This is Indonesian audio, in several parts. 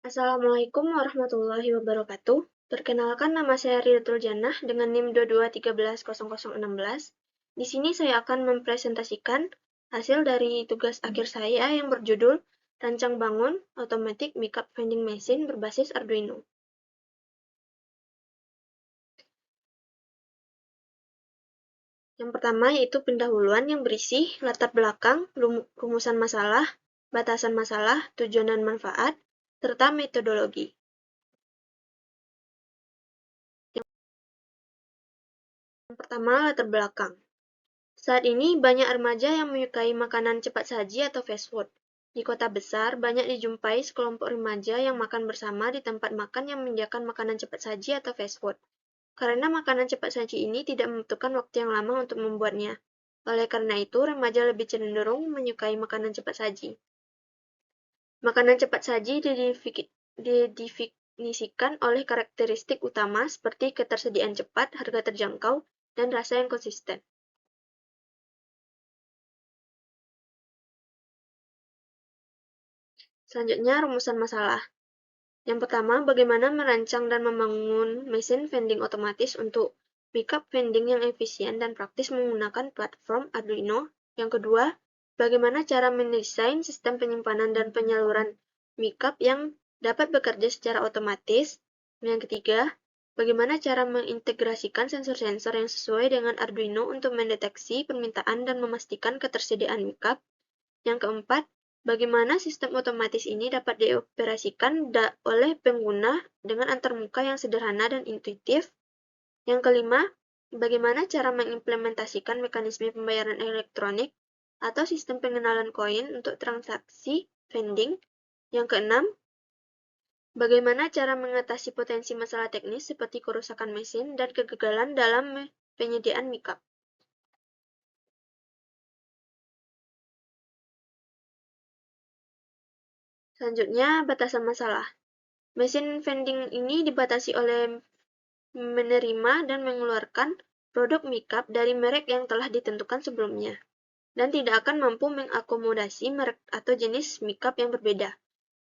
Assalamualaikum warahmatullahi wabarakatuh. Perkenalkan, nama saya Ridatul Jannah dengan NIM 22130016. Di sini saya akan mempresentasikan hasil dari tugas akhir saya yang berjudul Rancang Bangun Automatic Makeup Vending Machine berbasis Arduino. Yang pertama yaitu pendahuluan yang berisi latar belakang, rumusan masalah, batasan masalah, tujuan dan manfaat, serta metodologi. Yang pertama, latar belakang. Saat ini, banyak remaja yang menyukai makanan cepat saji atau fast food. Di kota besar, banyak dijumpai sekelompok remaja yang makan bersama di tempat makan yang menyediakan makanan cepat saji atau fast food. Karena makanan cepat saji ini tidak membutuhkan waktu yang lama untuk membuatnya. Oleh karena itu, remaja lebih cenderung menyukai makanan cepat saji. Makanan cepat saji didefinisikan oleh karakteristik utama seperti ketersediaan cepat, harga terjangkau, dan rasa yang konsisten. Selanjutnya, rumusan masalah. Yang pertama, bagaimana merancang dan membangun mesin vending otomatis untuk makeup vending yang efisien dan praktis menggunakan platform Arduino. Yang kedua, bagaimana cara mendesain sistem penyimpanan dan penyaluran makeup yang dapat bekerja secara otomatis. Yang ketiga, bagaimana cara mengintegrasikan sensor-sensor yang sesuai dengan Arduino untuk mendeteksi permintaan dan memastikan ketersediaan makeup. Yang keempat, bagaimana sistem otomatis ini dapat dioperasikan oleh pengguna dengan antarmuka yang sederhana dan intuitif. Yang kelima, bagaimana cara mengimplementasikan mekanisme pembayaran elektronik atau sistem pengenalan koin untuk transaksi vending. Yang keenam, bagaimana cara mengatasi potensi masalah teknis seperti kerusakan mesin dan kegagalan dalam penyediaan makeup. Selanjutnya, batasan masalah. Mesin vending ini dibatasi oleh menerima dan mengeluarkan produk makeup dari merek yang telah ditentukan sebelumnya, dan tidak akan mampu mengakomodasi merek atau jenis makeup yang berbeda.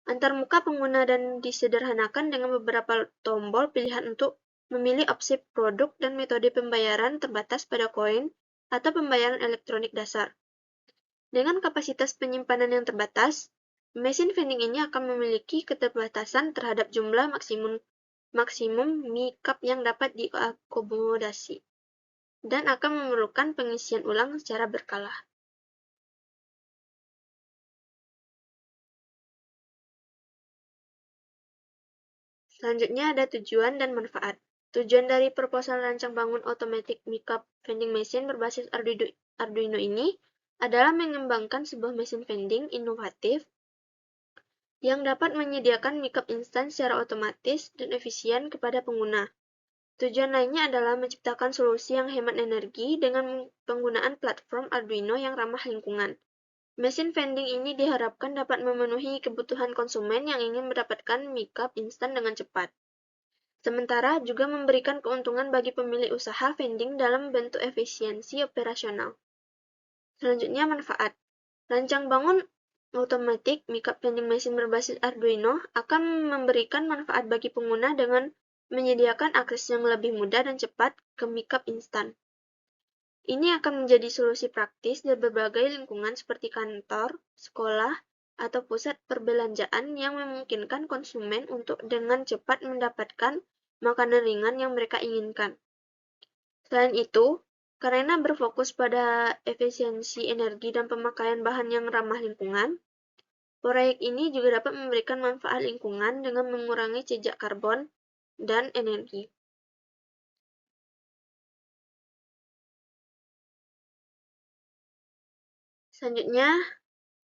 Antarmuka pengguna dan disederhanakan dengan beberapa tombol pilihan untuk memilih opsi produk dan metode pembayaran terbatas pada koin atau pembayaran elektronik dasar. Dengan kapasitas penyimpanan yang terbatas, mesin vending ini akan memiliki keterbatasan terhadap jumlah maksimum makeup yang dapat diakomodasi, dan akan memerlukan pengisian ulang secara berkala. Selanjutnya ada tujuan dan manfaat. Tujuan dari proposal rancang bangun automatic makeup vending machine berbasis Arduino ini adalah mengembangkan sebuah mesin vending inovatif yang dapat menyediakan makeup instan secara otomatis dan efisien kepada pengguna. Tujuan lainnya adalah menciptakan solusi yang hemat energi dengan penggunaan platform Arduino yang ramah lingkungan. Mesin vending ini diharapkan dapat memenuhi kebutuhan konsumen yang ingin mendapatkan makeup instan dengan cepat. Sementara juga memberikan keuntungan bagi pemilik usaha vending dalam bentuk efisiensi operasional. Selanjutnya, manfaat. Rancang bangun automatic makeup vending machine berbasis Arduino akan memberikan manfaat bagi pengguna dengan menyediakan akses yang lebih mudah dan cepat ke makeup instan. Ini akan menjadi solusi praktis di berbagai lingkungan seperti kantor, sekolah, atau pusat perbelanjaan yang memungkinkan konsumen untuk dengan cepat mendapatkan makanan ringan yang mereka inginkan. Selain itu, karena berfokus pada efisiensi energi dan pemakaian bahan yang ramah lingkungan, proyek ini juga dapat memberikan manfaat lingkungan dengan mengurangi jejak karbon dan energi. Selanjutnya,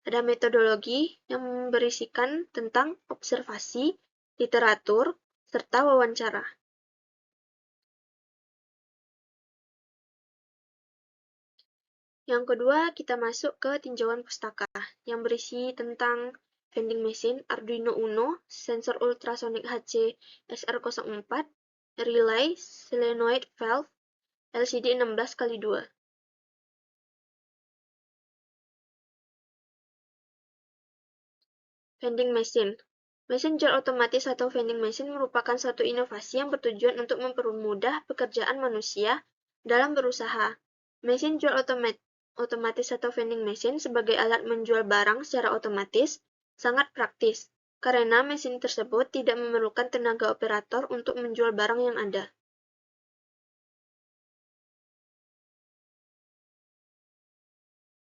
ada metodologi yang berisikan tentang observasi, literatur, serta wawancara. Yang kedua, kita masuk ke tinjauan pustaka yang berisi tentang vending machine, Arduino Uno, sensor ultrasonic HC SR04, relay, solenoid valve, LCD 16x2. Vending machine. Mesin jual otomatis atau vending machine merupakan suatu inovasi yang bertujuan untuk mempermudah pekerjaan manusia dalam berusaha. Mesin jual otomatis atau vending machine sebagai alat menjual barang secara otomatis sangat praktis, karena mesin tersebut tidak memerlukan tenaga operator untuk menjual barang yang ada.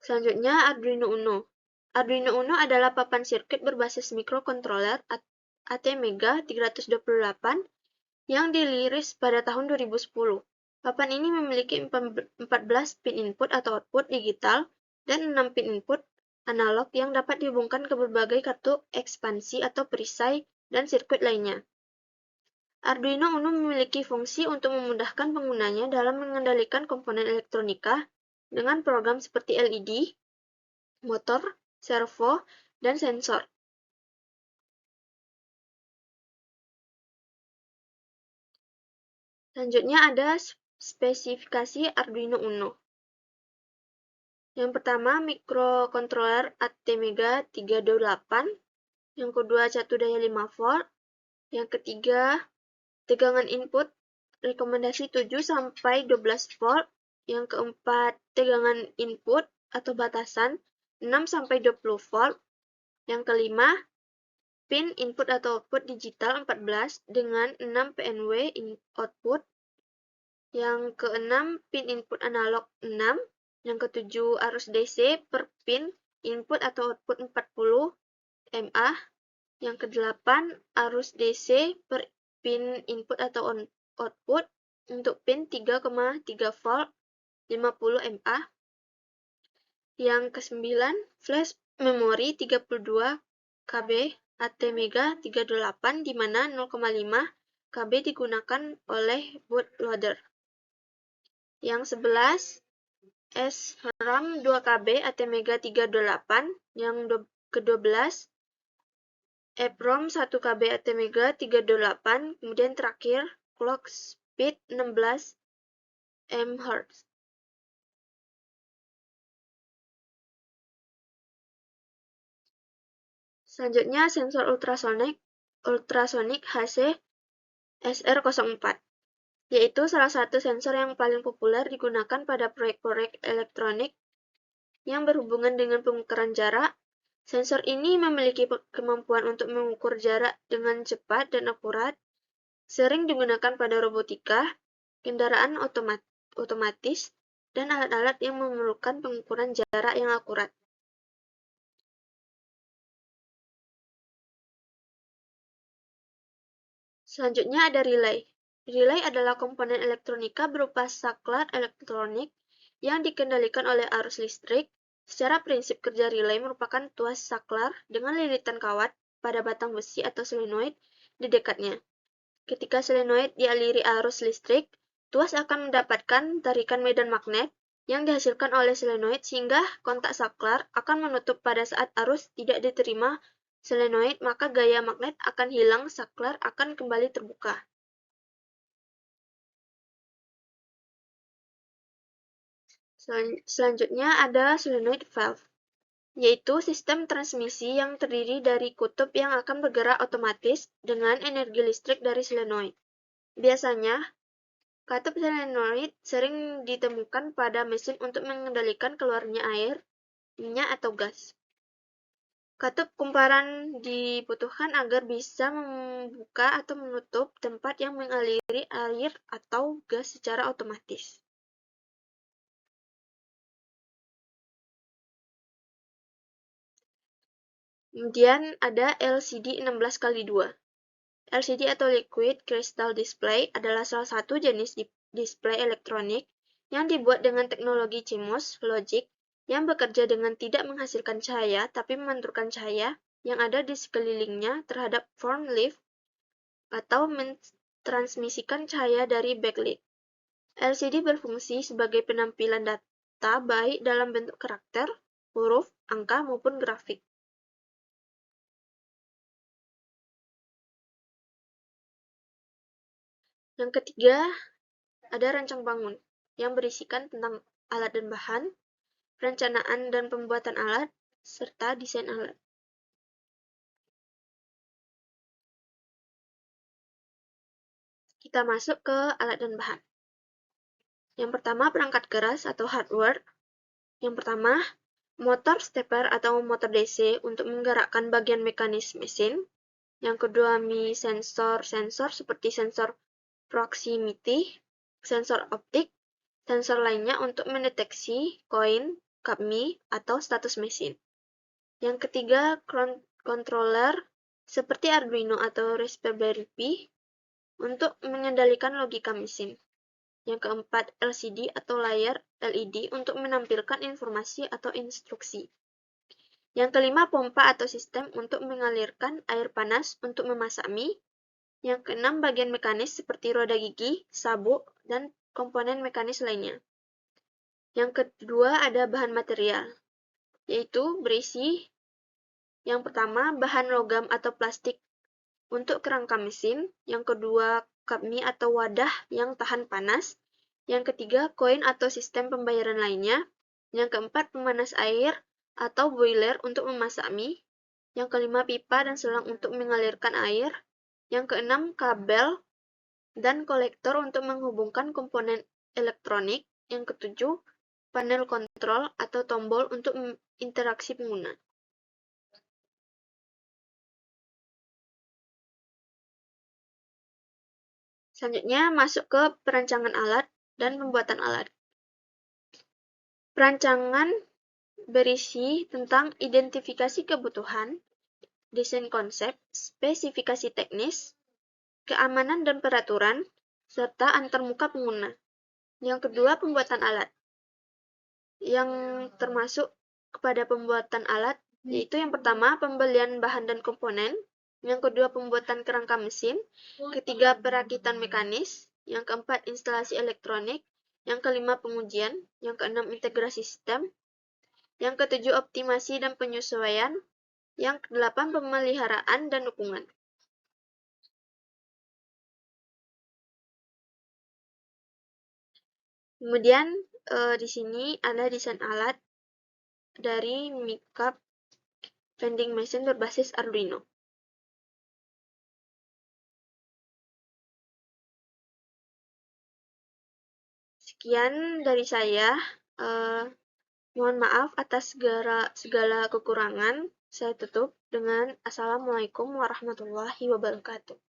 Selanjutnya, Arduino Uno. Arduino Uno adalah papan sirkuit berbasis microcontroller ATmega 328 yang dirilis pada tahun 2010. Papan ini memiliki 14 pin input atau output digital dan 6 pin input analog yang dapat dihubungkan ke berbagai kartu ekspansi atau perisai dan sirkuit lainnya. Arduino Uno memiliki fungsi untuk memudahkan penggunanya dalam mengendalikan komponen elektronika dengan program seperti LED, motor, servo, dan sensor. Selanjutnya ada spesifikasi Arduino Uno. Yang pertama, microcontroller ATmega 328. Yang kedua, catu daya 5 volt. Yang ketiga, tegangan input rekomendasi 7-12 volt. Yang keempat, tegangan input atau batasan 6-20 volt. Yang kelima, pin input atau output digital 14 dengan 6 PNW output. Yang keenam, pin input analog 6. Yang ketujuh, arus DC per pin input atau output 40 mA. Yang kedelapan, arus DC per pin input atau output untuk pin 3,3 volt 50 mA. Yang kesembilan, flash memori 32 KB ATmega 328 di mana 0,5 KB digunakan oleh bootloader. Yang 11, SRAM 2 KB ATmega 328. Yang ke-12, EPROM 1 KB ATmega 328. Kemudian terakhir, clock speed 16 MHz. Selanjutnya, sensor ultrasonic HC SR04, yaitu salah satu sensor yang paling populer digunakan pada proyek-proyek elektronik yang berhubungan dengan pengukuran jarak. Sensor ini memiliki kemampuan untuk mengukur jarak dengan cepat dan akurat, sering digunakan pada robotika, kendaraan otomatis, dan alat-alat yang memerlukan pengukuran jarak yang akurat. Selanjutnya ada relay. Relay adalah komponen elektronika berupa saklar elektronik yang dikendalikan oleh arus listrik. Secara prinsip kerja relay merupakan tuas saklar dengan lilitan kawat pada batang besi atau solenoid di dekatnya. Ketika solenoid dialiri arus listrik, tuas akan mendapatkan tarikan medan magnet yang dihasilkan oleh solenoid sehingga kontak saklar akan menutup pada saat arus tidak diterima solenoid, maka gaya magnet akan hilang, saklar akan kembali terbuka. Selanjutnya ada solenoid valve, yaitu sistem transmisi yang terdiri dari kutub yang akan bergerak otomatis dengan energi listrik dari solenoid. Biasanya, katup solenoid sering ditemukan pada mesin untuk mengendalikan keluarnya air, minyak, atau gas. Katup kumparan dibutuhkan agar bisa membuka atau menutup tempat yang mengaliri air atau gas secara otomatis. Kemudian ada LCD 16x2. LCD atau Liquid Crystal Display adalah salah satu jenis display elektronik yang dibuat dengan teknologi CMOS logic yang bekerja dengan tidak menghasilkan cahaya tapi memantulkan cahaya yang ada di sekelilingnya terhadap front leaf atau mentransmisikan cahaya dari backlit. LCD berfungsi sebagai penampilan data baik dalam bentuk karakter, huruf, angka, maupun grafik. Yang ketiga, ada rancang bangun yang berisikan tentang alat dan bahan, perencanaan dan pembuatan alat, serta desain alat. kita masuk ke alat dan bahan. Yang pertama, perangkat keras atau hardware. Yang pertama, motor stepper atau motor DC untuk menggerakkan bagian mekanis mesin. Yang kedua, Mi sensor seperti sensor proximity, sensor optik, sensor lainnya untuk mendeteksi koin, KPMI, atau status mesin. Yang ketiga, controller seperti Arduino atau Raspberry Pi untuk mengendalikan logika mesin. Yang keempat, LCD atau layar LED untuk menampilkan informasi atau instruksi. Yang kelima, pompa atau sistem untuk mengalirkan air panas untuk memasak mie. Yang keenam, bagian mekanis seperti roda gigi, sabuk, dan komponen mekanis lainnya. Yang kedua, ada bahan material, yaitu berisi yang pertama, bahan logam atau plastik untuk kerangka mesin. Yang kedua, KPMI atau wadah yang tahan panas. Yang ketiga, koin atau sistem pembayaran lainnya. Yang keempat, pemanas air atau boiler untuk memasak mie. Yang kelima, pipa dan selang untuk mengalirkan air. Yang keenam, kabel dan kolektor untuk menghubungkan komponen elektronik. Yang ketujuh, panel kontrol atau tombol untuk interaksi pengguna. Selanjutnya, masuk ke perancangan alat dan pembuatan alat. Perancangan berisi tentang identifikasi kebutuhan, desain konsep, spesifikasi teknis, keamanan dan peraturan, serta antarmuka pengguna. Yang kedua, pembuatan alat. Yang termasuk kepada pembuatan alat, yaitu yang pertama, pembelian bahan dan komponen. Yang kedua, pembuatan kerangka mesin. Ketiga, perakitan mekanis. Yang keempat, instalasi elektronik. Yang kelima, pengujian. Yang keenam, integrasi sistem. Yang ketujuh, optimasi dan penyesuaian. Yang kedelapan, pemeliharaan dan dukungan. Kemudian di sini ada desain alat dari Micap vending machine berbasis Arduino. Sekian dari saya. Mohon maaf atas segala kekurangan. Saya tutup dengan Assalamualaikum warahmatullahi wabarakatuh.